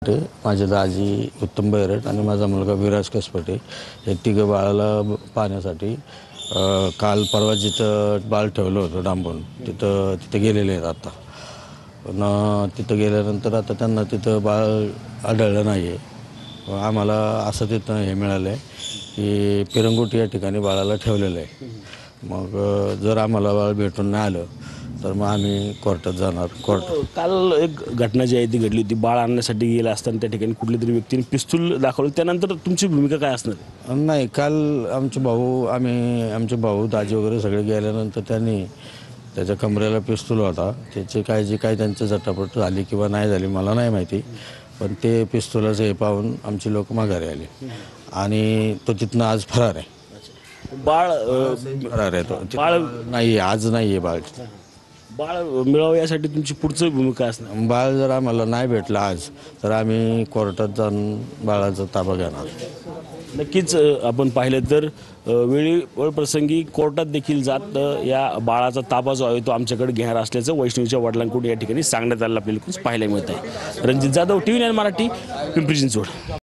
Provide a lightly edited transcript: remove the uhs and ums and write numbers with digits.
माझे दाजी उत्तम बैरट आणि माझा मुलगा विराज कसपटे हे तिघं बाळाला पाहण्यासाठी काल परवा जिथं बाळ ठेवलं होतं डांबून तिथं गेलेले आहेत आता. पण तिथं गेल्यानंतर आता त्यांना तिथं बाळ आढळलं नाही आहे. आम्हाला असं तिथं हे मिळालं आहे की पिरंगुटी या ठिकाणी बाळाला ठेवलेलं आहे. मग जर आम्हाला बाळ भेटून नाही आलं तर मग आम्ही कोर्टात जाणार. काल एक घटना जी आहे ती घडली होती. बाळ आणण्यासाठी गेला असताना त्या ठिकाणी कुठल्या तरी व्यक्तीने पिस्तूल दाखवलं, त्यानंतर तुमची भूमिका काय असणार? नाही, काल आमचे भाऊ दाजी वगैरे सगळे गेल्यानंतर त्यांनी त्याच्या कमरेला पिस्तूल होता. त्याची काय त्यांची झटापट झाली किंवा नाही झाली मला नाही माहिती, पण ते पिस्तुलाचं हे पाहून आमची लोक माघारी आली आणि तो तिथनं आज फरार आहे. बाळ फरार आहे तो. बाळ नाही, आज नाही आहे बाळ. बाळ मिळावं यासाठी तुमची पुढची भूमिका असणार? बाळ जर आम्हाला नाही भेटलं आज तर आम्ही कोर्टात जाऊन बाळाचा ताबा घेणार. नक्कीच आपण पाहिलं तर वेळ प्रसंगी कोर्टात देखील जात या बाळाचा ताबा जो आहे तो आमच्याकडे घेणार असल्याचं वैष्णवीच्या वडिलांकडून या ठिकाणी सांगण्यात आलं आपल्याला पाहायला मिळत आहे. रणजित जाधव, TV9 मराठी, पिंपरी चिंचवड.